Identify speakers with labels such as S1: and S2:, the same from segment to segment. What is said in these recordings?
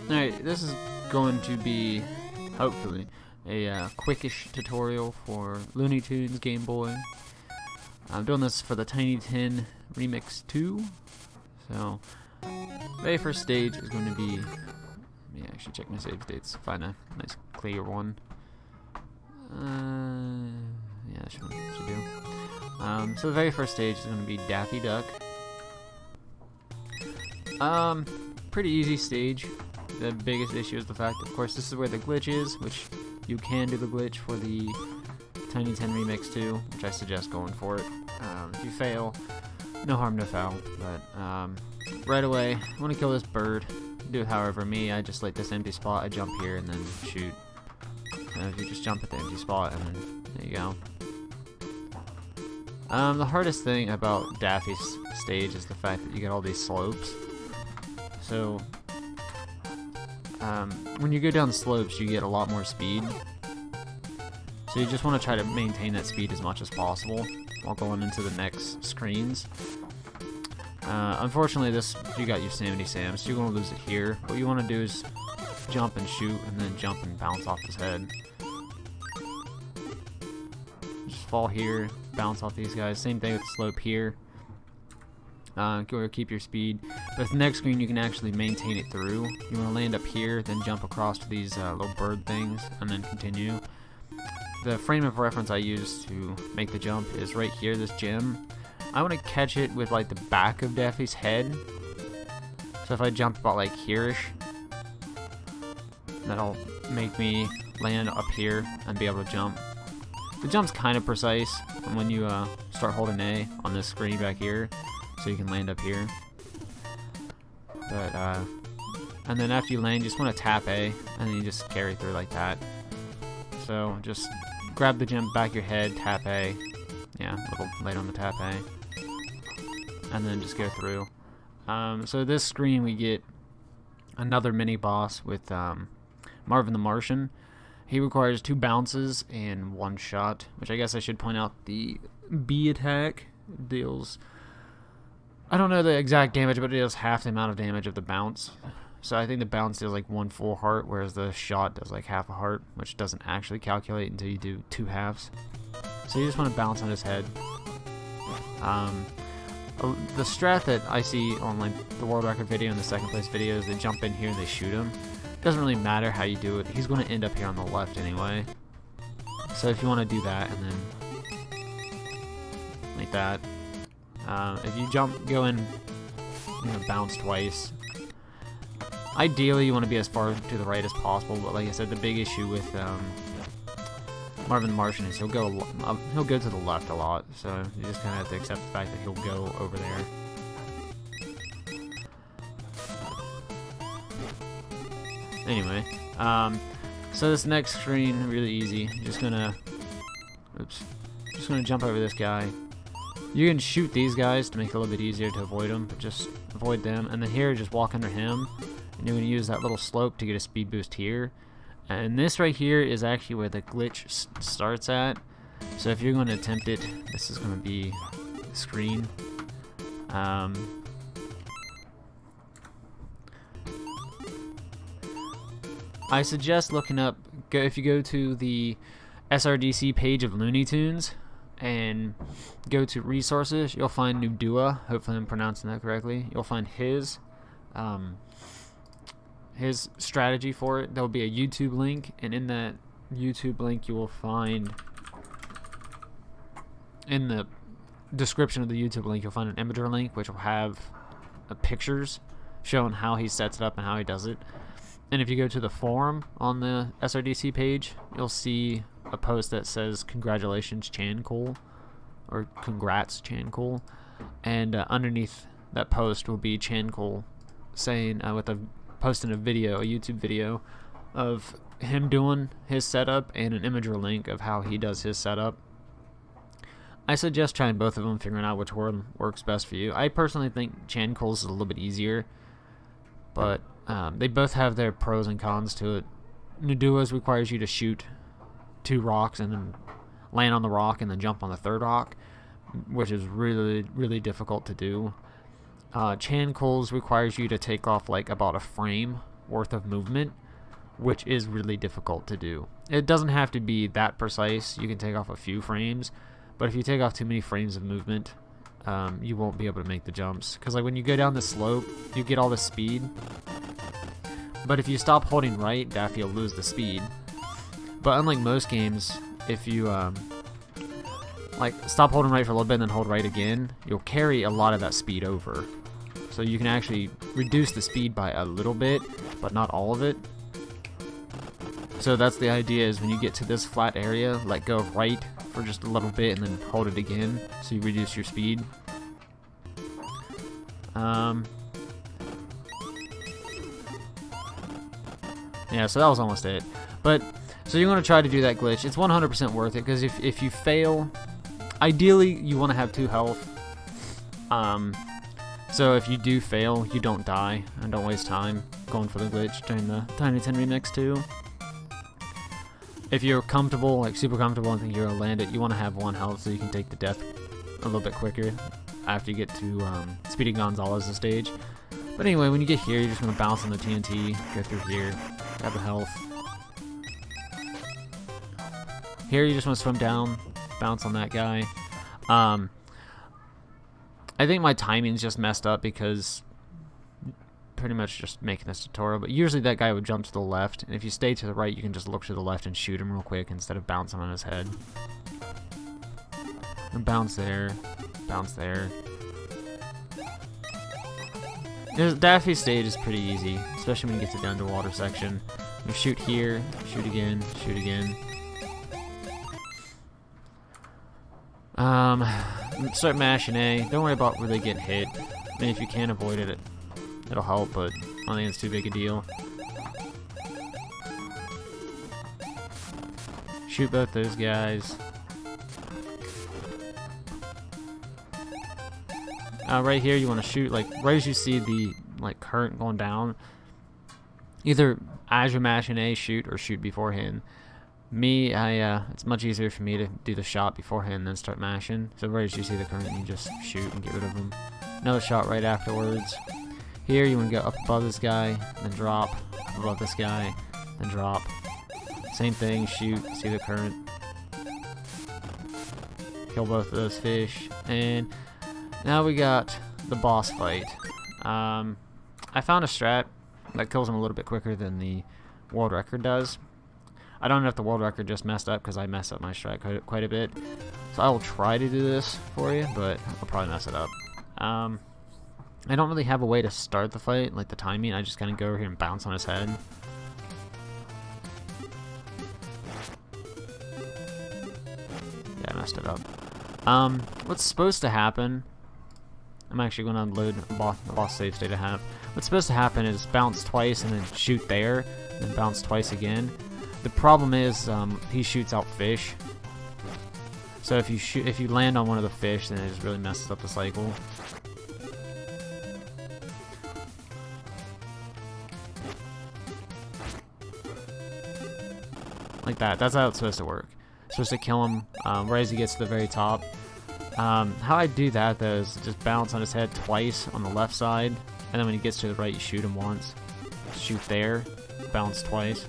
S1: Alright, this is going to be, hopefully, a quickish tutorial for Looney Tunes Game Boy. I'm doing this for the Tiny Tin Remix 2. So, very first stage is going to be, let me actually check my save states, find a nice clear one. Yeah, that should do. So the very first stage is going to be Daffy Duck. Pretty easy stage. The biggest issue is the fact, of course, this is where the glitch is, which you can do the glitch for the Tiny Tin Remix 2, which I suggest going for it. If you fail, no harm, no foul. But right away, I want to kill this bird. Do it however me. I just like this empty spot. I jump here and then shoot. And if you just jump at the empty spot, and then there you go. The hardest thing about Daffy's stage is the fact that you get all these slopes. So when you go down the slopes, you get a lot more speed. So you just want to try to maintain that speed as much as possible while going into the next screens. Unfortunately, you got Yosemite Sam, so you're going to lose it here. What you want to do is jump and shoot, and then jump and bounce off his head. Just fall here, bounce off these guys. Same thing with the slope here. Go keep your speed. But with the next screen, you can actually maintain it through. You want to land up here, then jump across to these little bird things, and then continue. The frame of reference I use to make the jump is right here, this gem. I want to catch it with like the back of Daffy's head. So if I jump about like here-ish, that'll make me land up here and be able to jump. The jump's kind of precise when you start holding A on this screen back here, so you can land up here. But and then after you land, you just want to tap A, and then you just carry through like that. So just grab the gem back of your head, tap A, yeah, a little late on the tap A, and then just go through. So this screen we get another mini boss with Marvin the Martian. He requires 2 bounces and 1 shot, which I guess I should point out the B attack deals, I don't know the exact damage, but it deals half the amount of damage of the bounce. So I think the bounce does like 1 full heart, whereas the shot does like half a heart, which doesn't actually calculate until you do 2 halves. So you just want to bounce on his head. The strat that I see on like the world record video and the second place video is they jump in here and they shoot him. Doesn't really matter how you do it. He's going to end up here on the left anyway. So if you want to do that and then like that, if you go in, bounce twice. Ideally, you want to be as far to the right as possible, but like I said, the big issue with Marvin the Martian is he'll go to the left a lot. So you just kind of have to accept the fact that he'll go over there. Anyway, so this next screen, really easy. Just gonna jump over this guy. You can shoot these guys to make it a little bit easier to avoid them, but just avoid them. And then here, just walk under him, and you're gonna use that little slope to get a speed boost here. And this right here is actually where the glitch starts at. So if you're going to attempt it, this is going to be the screen. I suggest looking up, if you go to the SRDC page of Looney Tunes and go to resources, you'll find Nudua. Hopefully I'm pronouncing that correctly. You'll find his strategy for it. There will be a YouTube link, and in that YouTube link you will find, in the description of the YouTube link, you'll find an imager link which will have pictures showing how he sets it up and how he does it. And if you go to the forum on the SRDC page, you'll see a post that says "Congratulations, Chan Cool," or "Congrats, Chan Cool," and underneath that post will be Chan Cool saying posting a YouTube video of him doing his setup and an imager link of how he does his setup. I suggest trying both of them, figuring out which one works best for you. I personally think Chan Cool's is a little bit easier, but they both have their pros and cons to it. Nudua's requires you to shoot 2 rocks and then land on the rock and then jump on the 3rd rock, which is really, really difficult to do. Chan Cool's requires you to take off like about a frame worth of movement, which is really difficult to do. It doesn't have to be that precise. You can take off a few frames, but if you take off too many frames of movement, you won't be able to make the jumps. Because like when you go down the slope, you get all the speed, but if you stop holding right, Daffy will lose the speed. But unlike most games, if you like stop holding right for a little bit and then hold right again, you'll carry a lot of that speed over. So you can actually reduce the speed by a little bit, but not all of it. So that's the idea, is when you get to this flat area, let go of right for just a little bit and then hold it again, so you reduce your speed. Yeah, so that was almost it. But, so you're going to try to do that glitch. It's 100% worth it, because if you fail, ideally you want to have 2 health. So if you do fail, you don't die, and don't waste time going for the glitch during the Tiny Tin Remix too. If you're comfortable, like super comfortable, and think you're gonna land it, you want to have 1 health so you can take the death a little bit quicker after you get to Speedy Gonzalez's stage. But anyway, when you get here, you're just gonna bounce on the TNT, go through here, grab the health. Here, you just want to swim down, bounce on that guy. I think my timing's just messed up because pretty much just making this tutorial, but usually that guy would jump to the left, and if you stay to the right, you can just look to the left and shoot him real quick instead of bouncing on his head. And bounce there, bounce there. Daffy's stage is pretty easy, especially when you get to the underwater section. You shoot here, shoot again, shoot again. Start mashing A. Don't worry about really getting hit. I mean, if you can avoid it, it'll help, but I don't think it's too big a deal. Shoot both those guys. Right here, you want to shoot like right as you see the like current going down. Either as you're mashing A, shoot, or shoot beforehand. Me, it's much easier for me to do the shot beforehand than start mashing. So right as you see the current, you just shoot and get rid of them. Another shot right afterwards. Here, you want to go up above this guy, then drop, up above this guy, then drop. Same thing, shoot, see the current. Kill both of those fish. And now we got the boss fight. I found a strat that kills him a little bit quicker than the world record does. I don't know if the world record just messed up, because I messed up my strat quite a bit. So I will try to do this for you, but I'll probably mess it up. I don't really have a way to start the fight, like the timing. I just kind of go over here and bounce on his head. Yeah, I messed it up. What's supposed to happen... I'm actually going to unload the boss save state I have. What's supposed to happen is bounce twice and then shoot there, and then bounce twice again. The problem is he shoots out fish. So if you land on one of the fish, then it just really messes up the cycle. Like that. That's how it's supposed to work. It's supposed to kill him right as he gets to the very top. How I do that though is just bounce on his head twice on the left side, and then when he gets to the right, you shoot him once. Shoot there, bounce twice.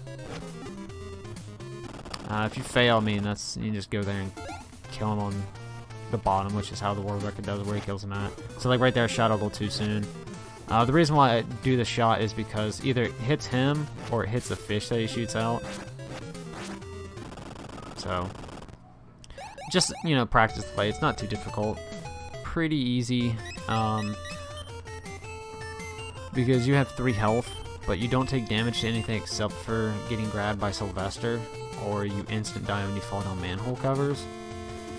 S1: If you fail, I mean, you just go there and kill him on the bottom, which is how the world record does, where he kills him at. So like right there, I shot a little too soon. The reason why I do the shot is because either it hits him or it hits the fish that he shoots out. So just, you know, practice the fight. It's not too difficult. Pretty easy. Because you have 3 health, but you don't take damage to anything except for getting grabbed by Sylvester, or you instant die when you fall down manhole covers.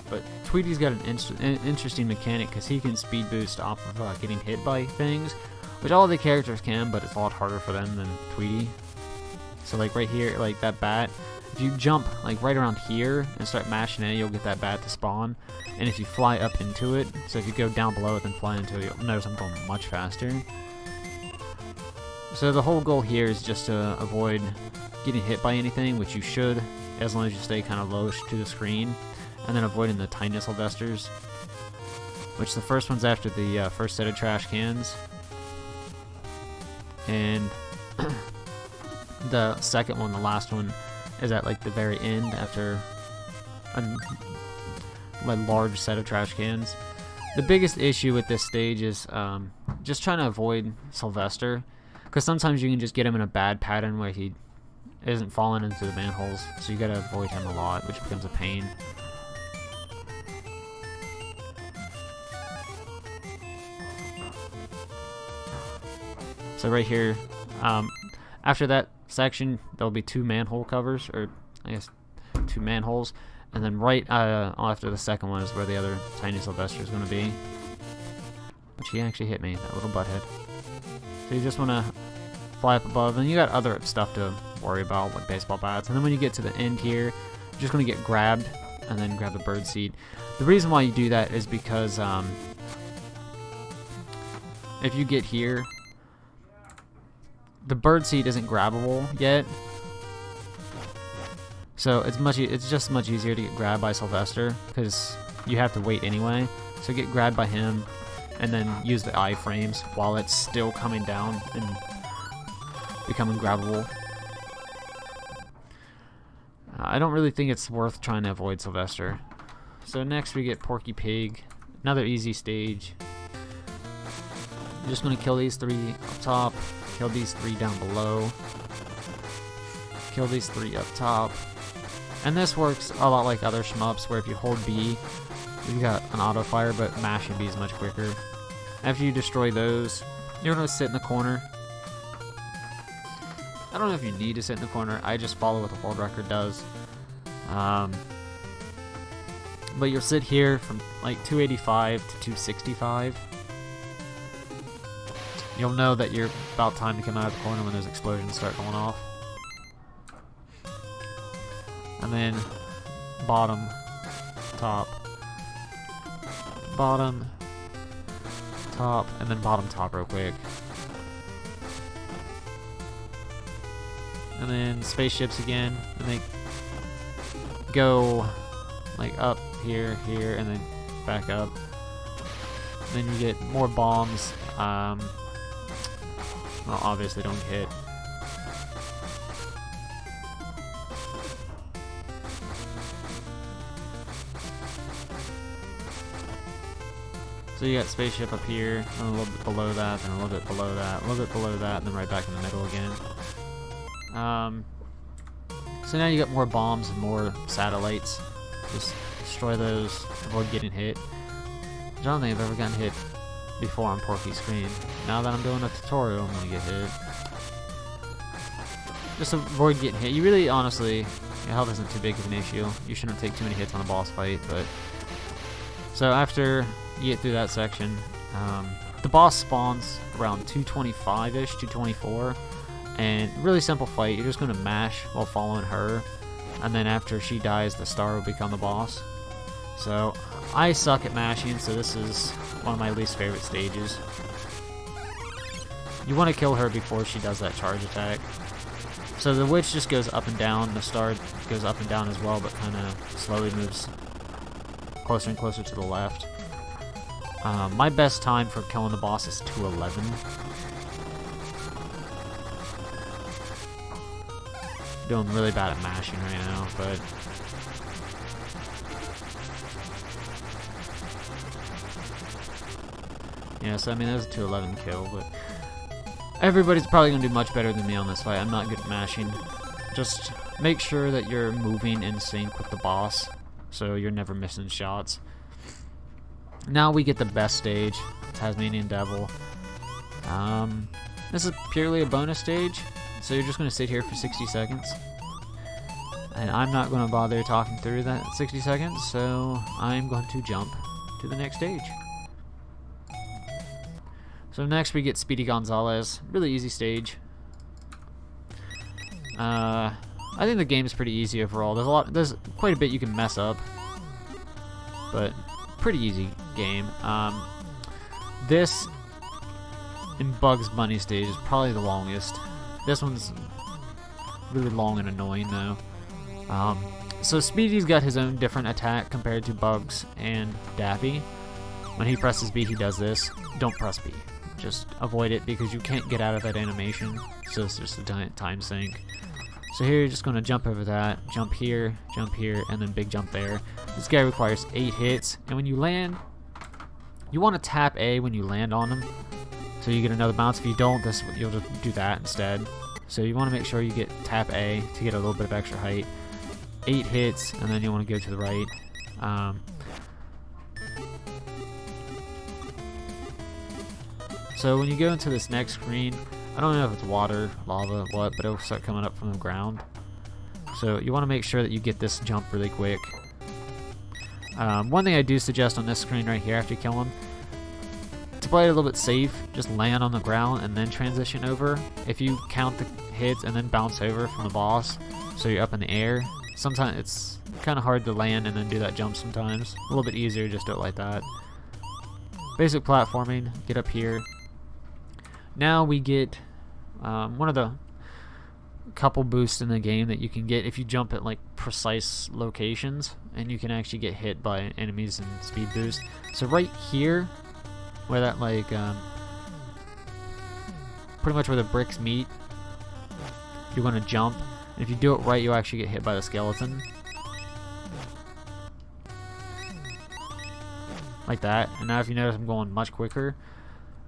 S1: But Tweety's got an interesting mechanic, because he can speed boost off of getting hit by things, which all the characters can, but it's a lot harder for them than Tweety. So like right here, like that bat, if you jump like right around here and start mashing it, you'll get that bat to spawn. And if you fly up into it, so if you go down below it and fly into it, you'll notice I'm going much faster. So the whole goal here is just to avoid getting hit by anything, which you should, as long as you stay kind of low to the screen, and then avoiding the tiny Sylvesters, which the first one's after the first set of trash cans. And The second one, the last one, is at like the very end after a large set of trash cans. The biggest issue with this stage is just trying to avoid Sylvester, because sometimes you can just get him in a bad pattern where he isn't falling into the manholes, so you gotta avoid him a lot, which becomes a pain. So right here, after that section, there'll be 2 manhole covers, or I guess 2 manholes, and then right after the second one is where the other tiny Sylvester is going to be. Which he actually hit me, that little butthead. So you just want to fly up above, and you got other stuff to worry about, like baseball bats. And then when you get to the end here, you're just going to get grabbed, and then grab the bird seed. The reason why you do that is because if you get here, the bird seed isn't grabbable yet, so it's just much easier to get grabbed by Sylvester because you have to wait anyway. So get grabbed by him, and then use the iframes while it's still coming down and becoming grabbable. I don't really think it's worth trying to avoid Sylvester. So next we get Porky Pig, another easy stage. You're just gonna kill these 3 up top. Kill these 3 down below. Kill these 3 up top. And this works a lot like other shmups, where if you hold B, you've got an auto fire, but mashing B is much quicker. After you destroy those, you're going to sit in the corner. I don't know if you need to sit in the corner. I just follow what the world record does. But you'll sit here from like 285 to 265. You'll know that you're about time to come out of the corner when those explosions start going off. And then bottom, top, bottom, top, and then bottom top real quick. And then spaceships again, and they go like up here, here, and then back up. And then you get more bombs. Well, obviously don't get hit. So you got spaceship up here, and a little bit below that, and a little bit below that, a little bit below that, and then right back in the middle again. So now you got more bombs and more satellites. Just destroy those, avoid getting hit. I don't think I've ever gotten hit before on Porky's screen. Now that I'm doing a tutorial, I'm gonna get hit. Just avoid getting hit. You really, honestly, your health isn't too big of an issue. You shouldn't take too many hits on a boss fight, but... So after you get through that section, the boss spawns around 225-ish, 224, and really simple fight. You're just going to mash while following her, and then after she dies, the star will become the boss. So I suck at mashing, so this is one of my least favorite stages. You want to kill her before she does that charge attack. So the witch just goes up and down, the star goes up and down as well, but kind of slowly moves closer and closer to the left. My best time for killing the boss is 211. Doing really bad at mashing right now, but... Yeah, so I mean, that was a 211 kill, but... Everybody's probably going to do much better than me on this fight. I'm not good at mashing. Just make sure that you're moving in sync with the boss, so you're never missing shots. Now we get the best stage, Tasmanian Devil. This is purely a bonus stage, so you're just going to sit here for 60 seconds. And I'm not going to bother talking through that 60 seconds, so I'm going to jump to the next stage. So next we get Speedy Gonzales. Really easy stage. I think the game's pretty easy overall. There's quite a bit you can mess up, but pretty easy game. This and Bugs Bunny stage is probably the longest. This one's really long and annoying though. So Speedy's got his own different attack compared to Bugs and Daffy. When he presses B, he does this. Don't press B. just avoid it because you can't get out of that animation, so it's just a time sink. So here you're just going to jump over that, jump here, and then big jump there. This guy requires 8 hits, and when you land, you want to tap A when you land on him, so you get another bounce. If you don't, you'll just do that instead. So you want to make sure you get tap A to get a little bit of extra height. 8 hits, and then you want to go to the right. So when you go into this next screen, I don't know if it's water, lava, what, but it'll start coming up from the ground. So you want to make sure that you get this jump really quick. One thing I do suggest on this screen right here after you kill him, to play it a little bit safe, just land on the ground and then transition over. If you count the hits and then bounce over from the boss, so you're up in the air, sometimes it's kind of hard to land and then do that jump sometimes. A little bit easier, just do it like that. Basic platforming, get up here. Now we get one of the couple boosts in the game that you can get if you jump at like precise locations, and you can actually get hit by enemies and speed boost. So right here, where that like pretty much where the bricks meet, you're going to jump. And if you do it right, you'll actually get hit by the skeleton. Like that. And now if you notice, I'm going much quicker.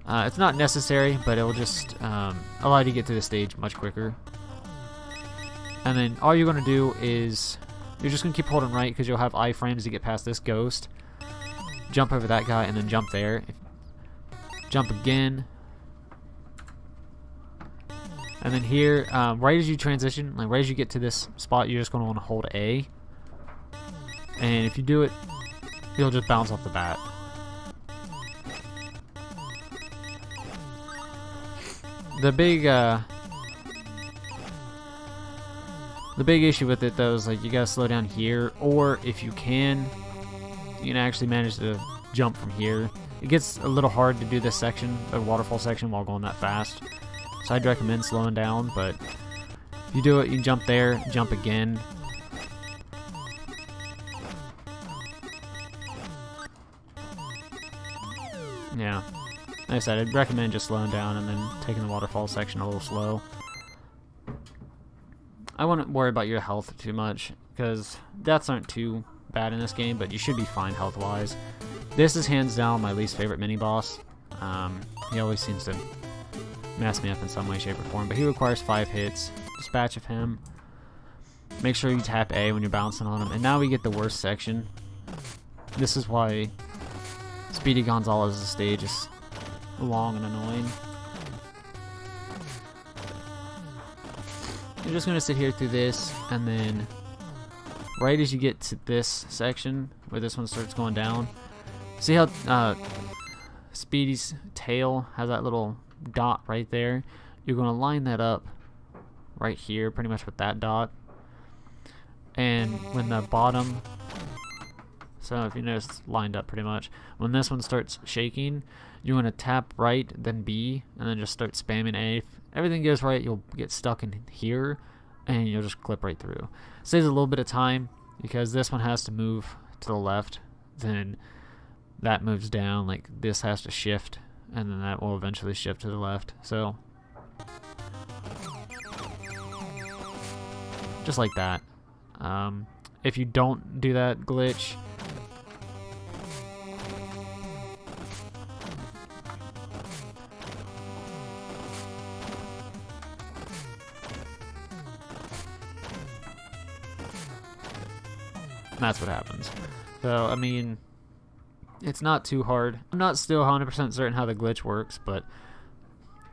S1: It's not necessary, but it'll just allow you to get to the stage much quicker. And then all you're going to do is you're just going to keep holding right because you'll have iframes to get past this ghost. Jump over that guy and then jump there. Jump again. And then here, right as you transition, like right as you get to this spot, you're just going to want to hold A. And if you do it, you'll just bounce off the bat. The big issue with it though is like you gotta slow down here, or if you can actually manage to jump from here. It gets a little hard to do this section, the waterfall section, while going that fast. So I'd recommend slowing down, but if you do it, you can jump there, jump again. Yeah. Like I said, I'd recommend just slowing down and then taking the waterfall section a little slow. I wouldn't worry about your health too much, because deaths aren't too bad in this game, but you should be fine health-wise. This is hands down my least favorite mini-boss. He always seems to mess me up in some way, shape, or form, but he requires 5 hits. Dispatch of him. Make sure you tap A when you're bouncing on him. And now we get the worst section. This is why Speedy Gonzalez's stage is long and annoying. You're just going to sit here through this, and then right as you get to this section where this one starts going down, see how Speedy's tail has that little dot right there? You're going to line that up right here, pretty much with that dot. And when the bottom, so if you notice, it's lined up pretty much. When this one starts shaking, you want to tap right, then B, and then just start spamming A. If everything goes right, you'll get stuck in here, and you'll just clip right through. Saves a little bit of time, because this one has to move to the left, then that moves down, like this has to shift, and then that will eventually shift to the left. So, just like that. If you don't do that glitch, that's what happens. So, I mean, it's not too hard. I'm not still 100% certain how the glitch works, but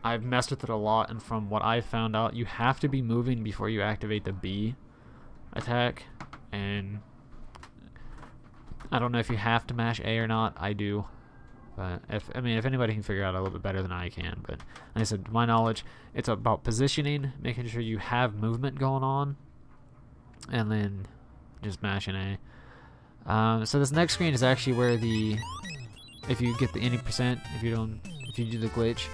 S1: I've messed with it a lot, and from what I found out, you have to be moving before you activate the B attack, and I don't know if you have to mash A or not. I do, but if anybody can figure out a little bit better than I can. But like I said, to my knowledge, it's about positioning, making sure you have movement going on, and then just mashing A. So this next screen is actually where if you get the any percent, if you do the glitch,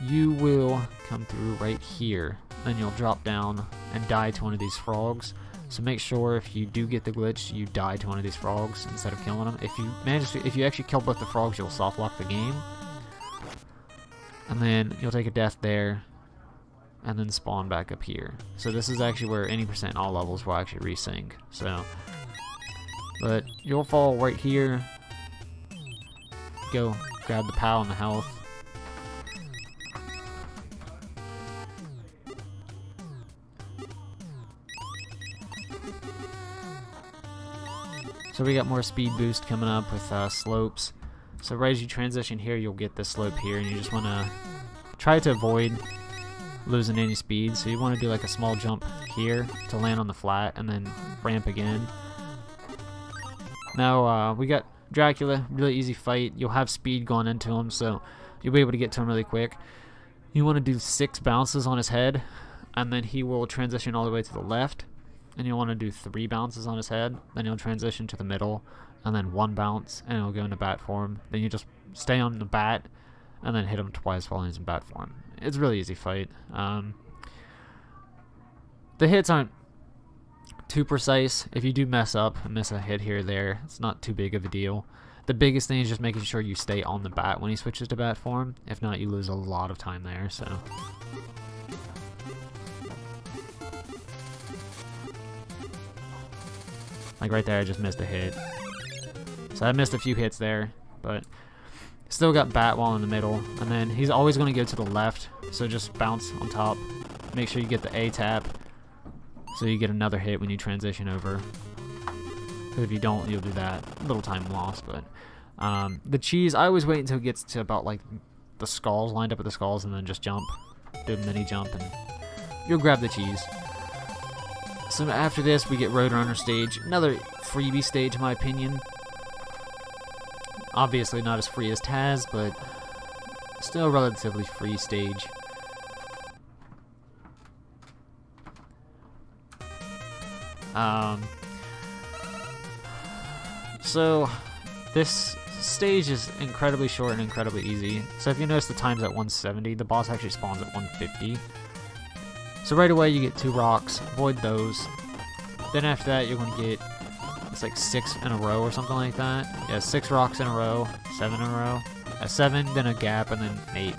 S1: you will come through right here. Then you'll drop down and die to one of these frogs. So make sure if you do get the glitch, you die to one of these frogs instead of killing them. If you actually kill both the frogs, you'll soft lock the game. and then you'll take a death there, and then spawn back up here. So this is actually where any percent all levels will actually resync. So, but you'll fall right here. Go grab the POW and the health. So we got more speed boost coming up with slopes. So right as you transition here, you'll get this slope here, and you just want to try to avoid losing any speed. So you want to do like a small jump here to land on the flat, and then ramp again. Now we got Dracula, really easy fight. You'll have speed going into him, so you'll be able to get to him really quick. You want to do 6 bounces on his head, and then he will transition all the way to the left. And you'll want to do 3 bounces on his head, then you'll transition to the middle, and then 1 bounce, and it'll go into bat form. Then you just stay on the bat, and then hit him twice while he's in bat form. It's a really easy fight. The hits aren't too precise. If you do mess up and miss a hit here or there, it's not too big of a deal. The biggest thing is just making sure you stay on the bat when he switches to bat form. If not, you lose a lot of time there. So. Like right there, I just missed a hit. So I missed a few hits there, but still got bat while in the middle. And then he's always going to go to the left, so just bounce on top. Make sure you get the A tap, so you get another hit when you transition over. Because if you don't, you'll do that. A little time lost, but the cheese, I always wait until it gets to about like the skulls, lined up with the skulls, and then just jump. Do a mini jump, and you'll grab the cheese. So after this, we get Roadrunner stage. Another freebie stage, in my opinion. Obviously not as free as Taz, but still a relatively free stage. So this stage is incredibly short and incredibly easy. So if you notice, the time's at 170. The boss actually spawns at 150. So right away you get 2 rocks, avoid those. Then after that you're going to get, it's like 6 in a row or something like that. Yeah, 6 rocks in a row, 7 in a row. 7, then a gap, and then 8.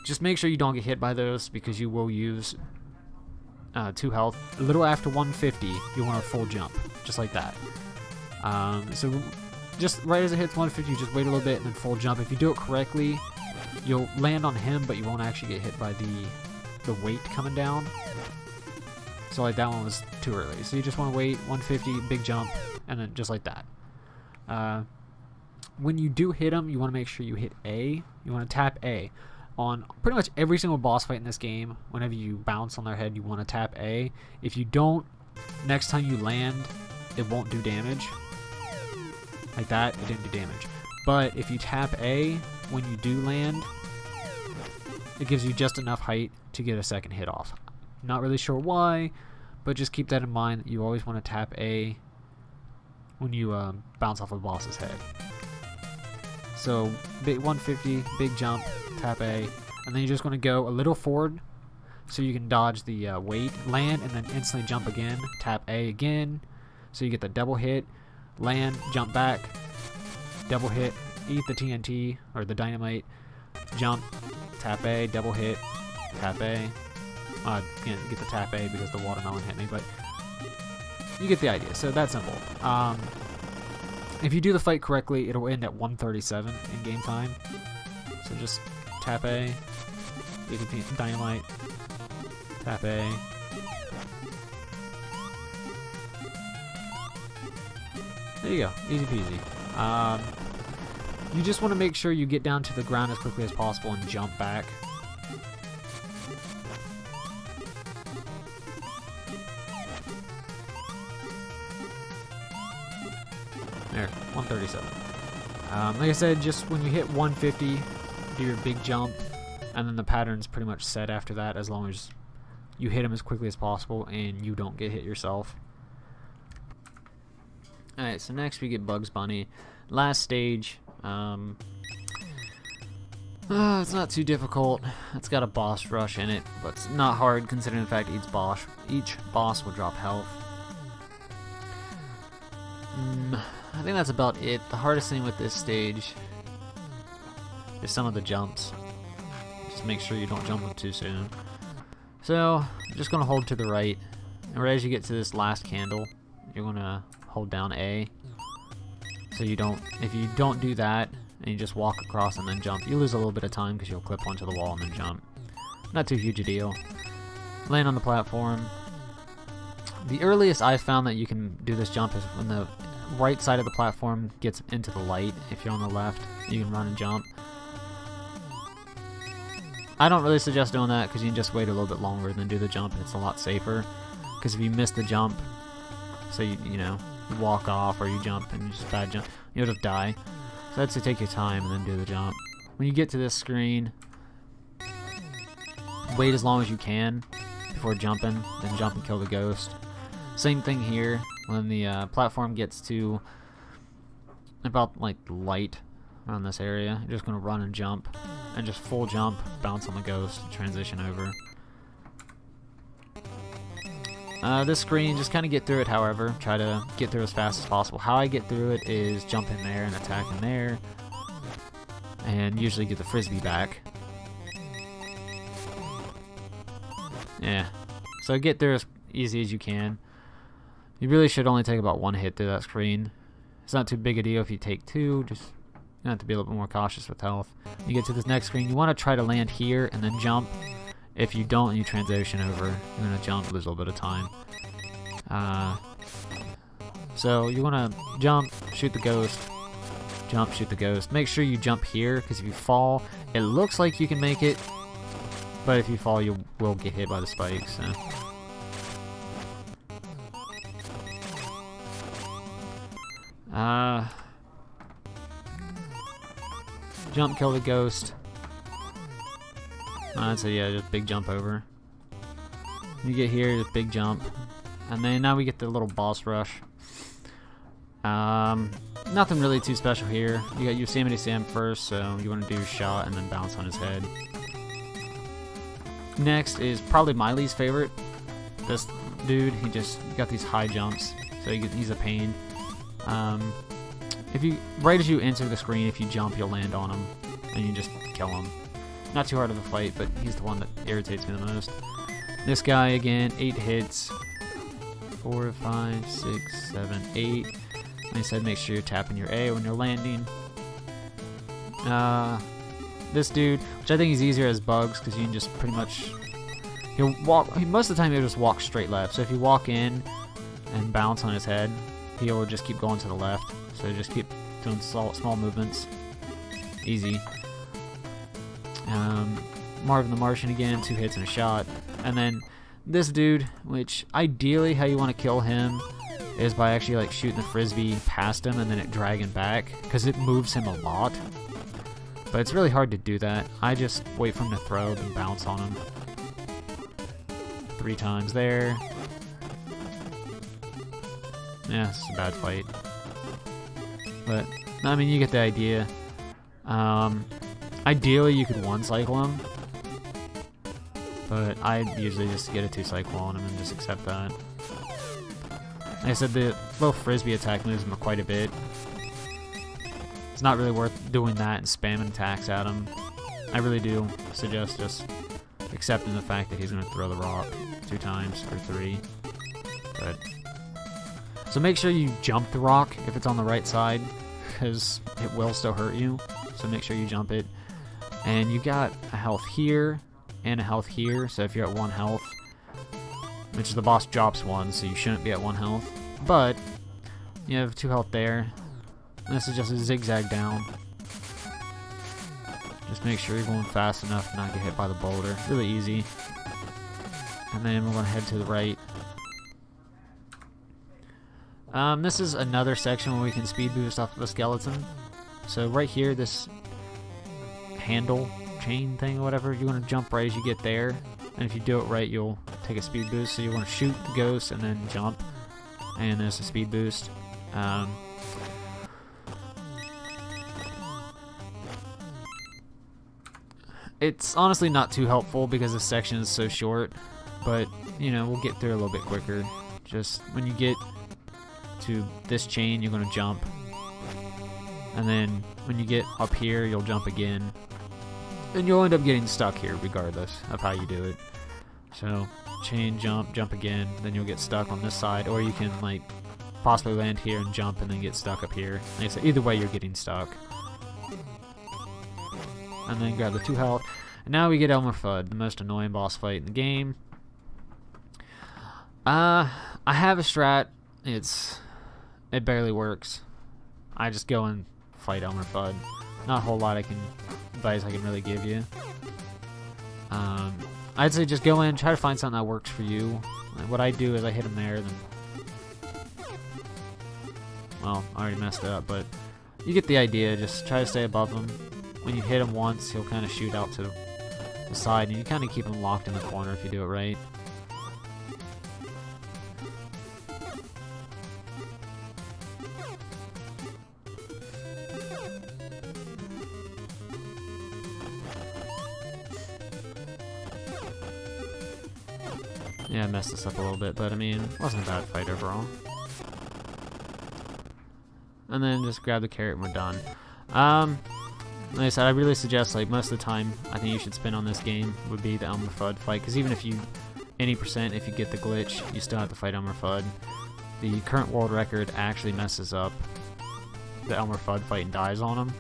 S1: Just make sure you don't get hit by those, because you will use 2 health. A little after 150, you want a full jump, just like that. So just right as it hits 150, just wait a little bit and then full jump. If you do it correctly, you'll land on him, but you won't actually get hit by the weight coming down. So like that one was too early. So you just want to wait, 150, big jump, and then just like that. When you do hit him, you want to make sure you hit A. You want to tap A. On pretty much every single boss fight in this game, whenever you bounce on their head, you want to tap A. If you don't, next time you land, it won't do damage. Like that, it didn't do damage. But if you tap A when you do land, it gives you just enough height to get a second hit off. Not really sure why, but just keep that in mind. You always want to tap A when you bounce off a boss's head. So big 150, big jump, tap A, and then you're just going to go a little forward so you can dodge the weight, land, and then instantly jump again. Tap A again, so you get the double hit, land, jump back, double hit, eat the TNT or the dynamite, jump, tap A, double hit, tap A. I can't get the tap A because the watermelon hit me, but you get the idea. So that's simple. If you do the fight correctly, it'll end at 137 in game time. So just tap A, eat the dynamite, tap A. There you go, easy peasy. You just want to make sure you get down to the ground as quickly as possible and jump back. There, 137. Like I said, just when you hit 150, do your big jump, and then the pattern's pretty much set after that, as long as you hit him as quickly as possible and you don't get hit yourself. Alright, so next we get Bugs Bunny. Last stage. It's not too difficult. It's got a boss rush in it, but it's not hard considering the fact each boss will drop health. I think that's about it. The hardest thing with this stage is some of the jumps. so make sure you don't jump them too soon. So, I'm just going to hold to the right, and right as you get to this last candle, you're going to hold down A. So you don't, if you don't do that, and you just walk across and then jump, you lose a little bit of time because you'll clip onto the wall and then jump. Not too huge a deal. Land on the platform. The earliest I've found that you can do this jump is when the right side of the platform gets into the light. If you're on the left, you can run and jump. I don't really suggest doing that because you can just wait a little bit longer than do the jump, and it's a lot safer. Because if you miss the jump, so you know, you walk off or you jump and you just bad jump, you'll just die. So I'd say take your time and then do the jump. When you get to this screen, wait as long as you can before jumping, then jump and kill the ghost. Same thing here. When the platform gets to about like light around this area, you're just gonna run and jump, and just full jump, bounce on the ghost, transition over. This screen, just kind of get through it. However, try to get through as fast as possible. How I get through it is jump in there and attack in there, and usually get the frisbee back. Yeah, so get through as easy as you can. You really should only take about one hit through that screen. It's not too big a deal if you take two, just you have to be a little bit more cautious with health. You get to this next screen, you want to try to land here and then jump. If you don't and you transition over, you're going to jump, lose a little bit of time. So you want to jump, shoot the ghost, jump, shoot the ghost. Make sure you jump here, because if you fall, it looks like you can make it, but if you fall, you will get hit by the spikes. So. Jump, kill the ghost. So yeah, just big jump over. You get here, just big jump. And then now we get the little boss rush. Nothing really too special here. You got Yosemite Sam first, so you want to do shot and then bounce on his head. Next is probably my least favorite. This dude, he just got these high jumps, so he's a pain. If you right as you enter the screen, if you jump, you'll land on him, and you just kill him. Not too hard of a fight, but he's the one that irritates me the most. This guy again, 8 hits. 4, 5, 6, 7, 8. Like I said, make sure you're tapping your A when you're landing. This dude, which I think is easier as bugs, because you can just pretty much he'll walk. Most of the time he'll just walk straight left. So if you walk in and bounce on his head, he'll just keep going to the left. So just keep doing small movements. Easy. Marvin the Martian again, 2 hits and a shot. And then this dude, which ideally how you want to kill him is by actually like shooting the frisbee past him and then it dragging back, because it moves him a lot. But it's really hard to do that. I just wait for him to throw, then bounce on him. 3 times there. Yeah, this is a bad fight. But, I mean, you get the idea. Ideally, you could 1-cycle him. But I usually just get a 2-cycle on him and just accept that. Like I said, the little frisbee attack moves him quite a bit. It's not really worth doing that and spamming attacks at him. I really do suggest just accepting the fact that he's going to throw the rock 2 times or 3. But so make sure you jump the rock if it's on the right side, because it will still hurt you. So make sure you jump it. And you got a health here and a health here. So if you're at 1 health, which the boss drops 1, so you shouldn't be at 1 health. But you have 2 health there. And this is just a zigzag down. Just make sure you're going fast enough to not get hit by the boulder. Really easy. And then we're going to head to the right. This is another section where we can speed boost off the skeleton. So right here, this handle chain thing or whatever, you want to jump right as you get there. And if you do it right, you'll take a speed boost. So you want to shoot the ghost and then jump. And there's a speed boost. It's honestly not too helpful because this section is so short. But, you know, we'll get through a little bit quicker. Just when you get to this chain, you're going to jump. And then when you get up here, you'll jump again. and you'll end up getting stuck here regardless of how you do it. So chain jump, jump again, then you'll get stuck on this side, or you can like possibly land here and jump and then get stuck up here. Like I said, either way you're getting stuck. And then grab the 2 health. And now we get Elmer Fudd, the most annoying boss fight in the game. I have a strat. It barely works. I just go and fight Elmer Fudd. Not a whole lot advice I can really give you. I'd say just go in, try to find something that works for you. And what I do is I hit him there, then... Well, I already messed it up, but you get the idea. Just try to stay above him. When you hit him once, he'll kind of shoot out to the side, and you kind of keep him locked in the corner if you do it right. Yeah, I messed this up a little bit, but I mean, it wasn't a bad fight overall. And then just grab the carrot and we're done. Like I said, I really suggest, like, most of the time I think you should spend on this game would be the Elmer Fudd fight, because even if you, any percent, if you get the glitch, you still have to fight Elmer Fudd. The current world record actually messes up the Elmer Fudd fight and dies on him.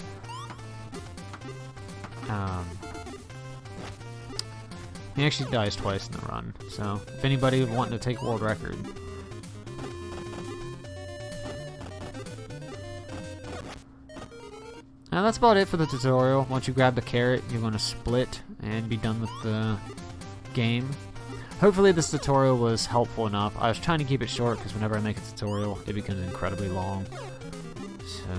S1: He actually dies twice in the run, so if anybody would want to take a world record. Now that's about it for the tutorial. Once you grab the carrot, you're going to split and be done with the game. Hopefully this tutorial was helpful enough. I was trying to keep it short because whenever I make a tutorial, it becomes incredibly long. So